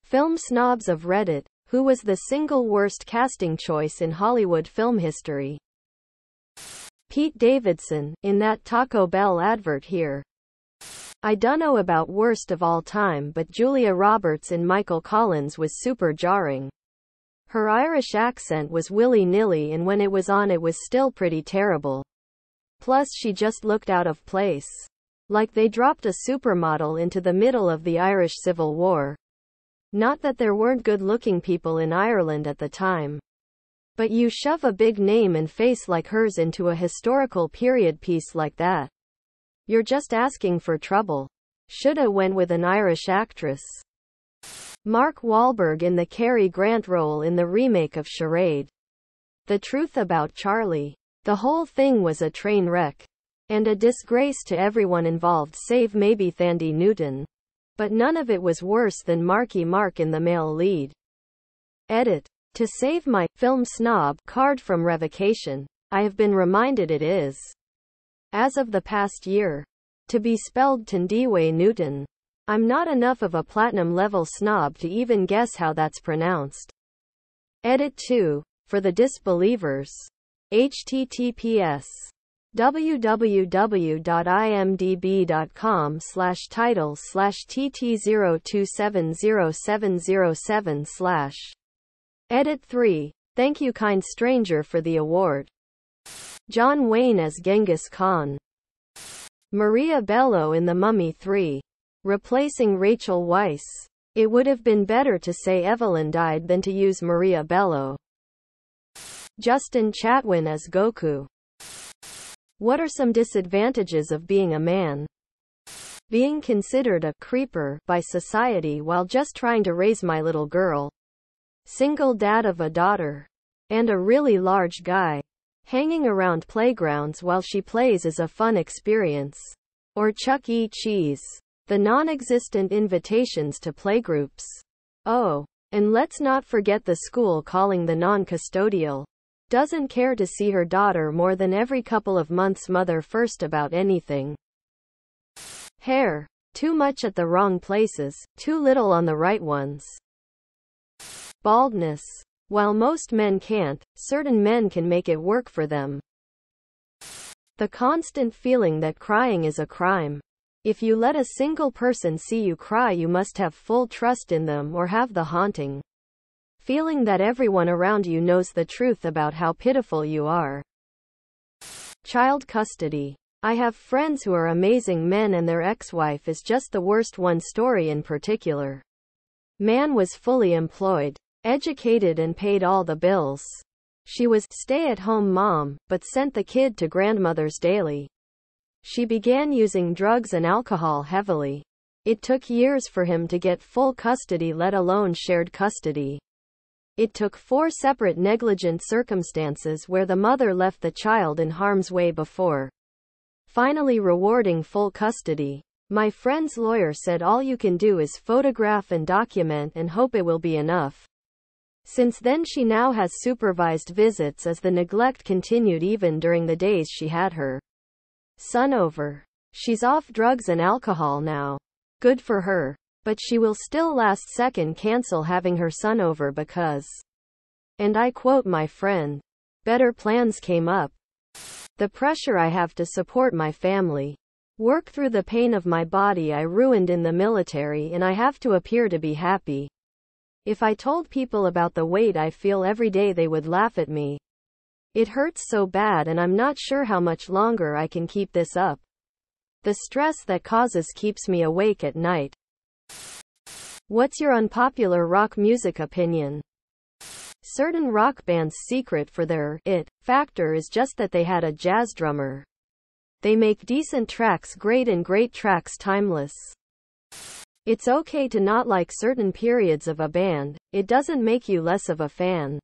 Film snobs of Reddit, who was the single worst casting choice in Hollywood film history? Pete Davidson, in that Taco Bell advert here. I dunno about worst of all time, but Julia Roberts in Michael Collins was super jarring. Her Irish accent was willy-nilly, and when it was on it was still pretty terrible. Plus she just looked out of place. Like they dropped a supermodel into the middle of the Irish Civil War. Not that there weren't good-looking people in Ireland at the time. But you shove a big name and face like hers into a historical period piece like that. You're just asking for trouble. Shoulda went with an Irish actress. Mark Wahlberg in the Cary Grant role in the remake of Charade. The truth about Charlie. The whole thing was a train wreck. And a disgrace to everyone involved save maybe Thandie Newton. But none of it was worse than Marky Mark in the male lead. Edit. To save my film snob card from revocation, I have been reminded it is, as of the past year, to be spelled Thandie Newton. I'm not enough of a platinum level snob to even guess how that's pronounced. Edit 2. For the disbelievers. https www.imdb.com/title/tt02707007/ Edit 3. Thank you kind stranger for the award. John Wayne as Genghis Khan. Maria Bello in The Mummy 3. Replacing Rachel Weisz. It would have been better to say Evelyn died than to use Maria Bello. Justin Chatwin as Goku. What are some disadvantages of being a man? Being considered a creeper by society while just trying to raise my little girl. Single dad of a daughter. And a really large guy. Hanging around playgrounds while she plays is a fun experience. Or Chuck E. Cheese. The non-existent invitations to playgroups. Oh. And let's not forget the school calling the non-custodial. Doesn't care to see her daughter more than every couple of months mother first about anything. Hair. Too much at the wrong places, too little on the right ones. Baldness. While most men can't, certain men can make it work for them. The constant feeling that crying is a crime. If you let a single person see you cry, you must have full trust in them or have the haunting feeling that everyone around you knows the truth about how pitiful you are. Child custody. I have friends who are amazing men and their ex-wife is just the worst. One story in particular. Man was fully employed, educated and paid all the bills. She was stay-at-home mom, but sent the kid to grandmother's daily. She began using drugs and alcohol heavily. It took years for him to get full custody, let alone shared custody. It took 4 separate negligent circumstances where the mother left the child in harm's way before finally rewarding full custody. My friend's lawyer said all you can do is photograph and document and hope it will be enough. Since then she now has supervised visits as the neglect continued even during the days she had her son over. She's off drugs and alcohol now. Good for her. But she will still last second cancel having her son over because, and I quote my friend, better plans came up. The pressure I have to support my family. Work through the pain of my body I ruined in the military, and I have to appear to be happy. If I told people about the weight I feel every day, they would laugh at me. It hurts so bad and I'm not sure how much longer I can keep this up. The stress that causes keeps me awake at night. What's your unpopular rock music opinion? Certain rock bands' secret for their it factor is just that they had a jazz drummer. They make decent tracks great and great tracks timeless. It's okay to not like certain periods of a band, it doesn't make you less of a fan.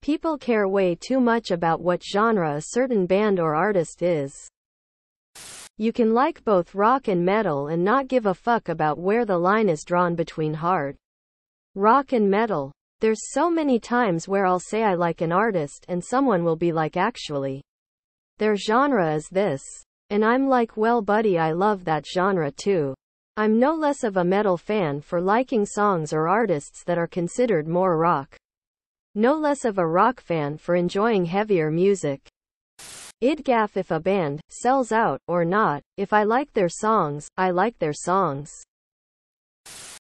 People care way too much about what genre a certain band or artist is. You can like both rock and metal and not give a fuck about where the line is drawn between hard rock and metal. There's so many times where I'll say I like an artist and someone will be like, actually, their genre is this. And I'm like, well buddy, I love that genre too. I'm no less of a metal fan for liking songs or artists that are considered more rock. No less of a rock fan for enjoying heavier music. I'd gaff if a band sells out or not. If I like their songs, I like their songs.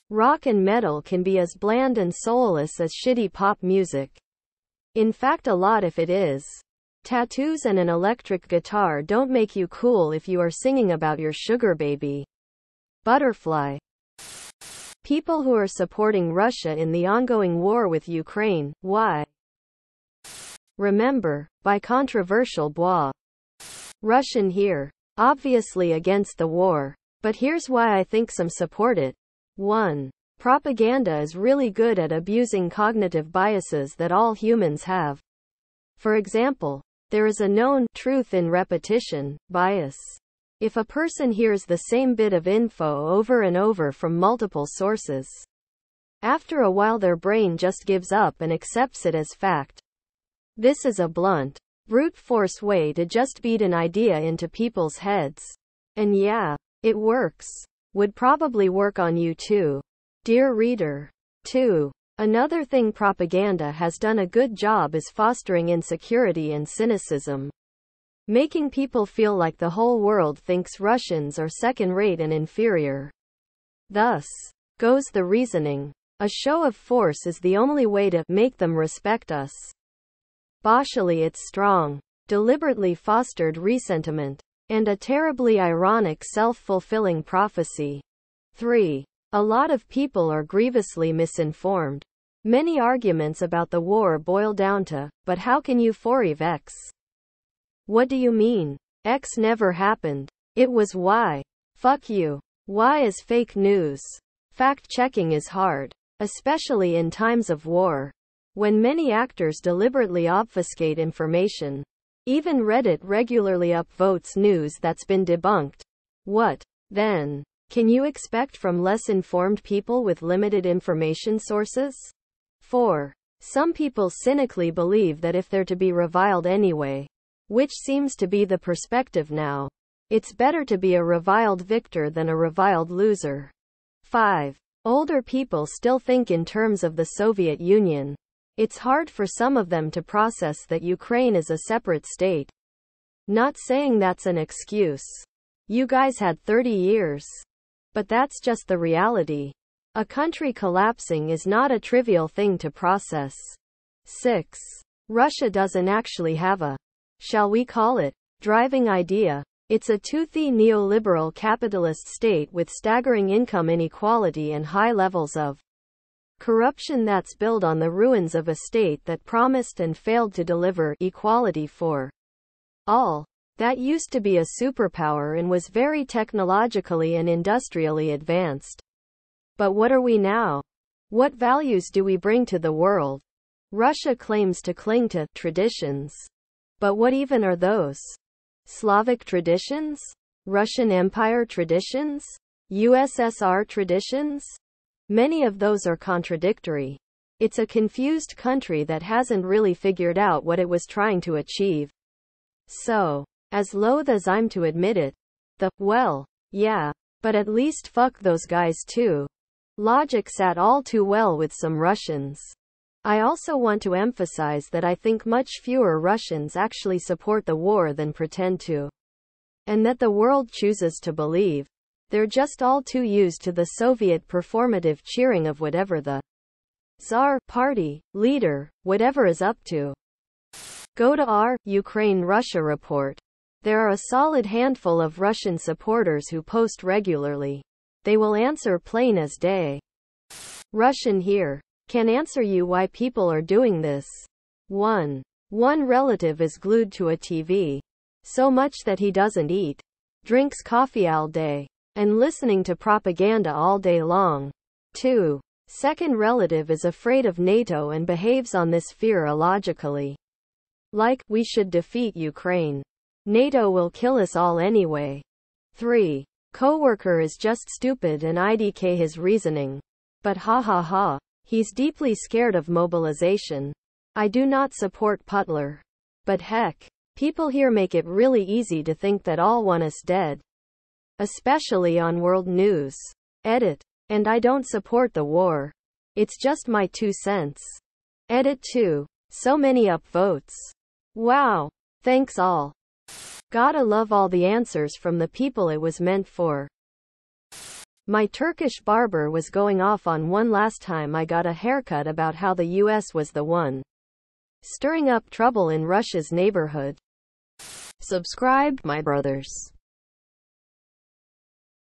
Rock and metal can be as bland and soulless as shitty pop music. In fact, a lot if it is. Tattoos and an electric guitar don't make you cool if you are singing about your sugar baby. Butterfly. People who are supporting Russia in the ongoing war with Ukraine, why? Remember, by controversial bois. Russian here. Obviously against the war. But here's why I think some support it. 1. Propaganda is really good at abusing cognitive biases that all humans have. For example, there is a known truth in repetition bias. If a person hears the same bit of info over and over from multiple sources, after a while their brain just gives up and accepts it as fact. This is a blunt, brute force way to just beat an idea into people's heads. And yeah, it works. Would probably work on you too, dear reader. 2. Another thing propaganda has done a good job is fostering insecurity and cynicism. Making people feel like the whole world thinks Russians are second-rate and inferior. Thus goes the reasoning. A show of force is the only way to make them respect us. Partially it's strong, deliberately fostered resentment. And a terribly ironic self-fulfilling prophecy. 3. A lot of people are grievously misinformed. Many arguments about the war boil down to, but how can you forgive X? What do you mean? X never happened. It was Y. Fuck you. Y is fake news. Fact-checking is hard. Especially in times of war. When many actors deliberately obfuscate information. Even Reddit regularly upvotes news that's been debunked. What, then, can you expect from less informed people with limited information sources? 4. Some people cynically believe that if they're to be reviled anyway, which seems to be the perspective now, it's better to be a reviled victor than a reviled loser. 5. Older people still think in terms of the Soviet Union. It's hard for some of them to process that Ukraine is a separate state. Not saying that's an excuse. You guys had 30 years. But that's just the reality. A country collapsing is not a trivial thing to process. 6. Russia doesn't actually have a, shall we call it, driving idea. It's a toothy neoliberal capitalist state with staggering income inequality and high levels of corruption that's built on the ruins of a state that promised and failed to deliver equality for all. That used to be a superpower and was very technologically and industrially advanced. But what are we now? What values do we bring to the world? Russia claims to cling to traditions. But what even are those? Slavic traditions? Russian Empire traditions? USSR traditions? Many of those are contradictory. It's a confused country that hasn't really figured out what it was trying to achieve. So, as loath as I'm to admit it, well, yeah, but at least fuck those guys too. Logic sat all too well with some Russians. I also want to emphasize that I think much fewer Russians actually support the war than pretend to. And that the world chooses to believe. They're just all too used to the Soviet performative cheering of whatever the Tsar, party, leader, whatever is up to. Go to our Ukraine-Russia report. There are a solid handful of Russian supporters who post regularly. They will answer plain as day. Russian here. Can answer you why people are doing this. 1. One relative is glued to a TV. So much that he doesn't eat. Drinks coffee all day. And listening to propaganda all day long. 2. Second relative is afraid of NATO and behaves on this fear illogically. Like, we should defeat Ukraine. NATO will kill us all anyway. 3. Coworker is just stupid and IDK his reasoning. But ha ha ha. He's deeply scared of mobilization. I do not support Putler. But heck, people here make it really easy to think that all want us dead. especially on world news. Edit. And I don't support the war. It's just my 2 cents. Edit 2. So many upvotes. Wow. Thanks all. Gotta love all the answers from the people it was meant for. My Turkish barber was going off on one last time I got a haircut about how the US was the one stirring up trouble in Russia's neighborhood. Subscribe, my brothers.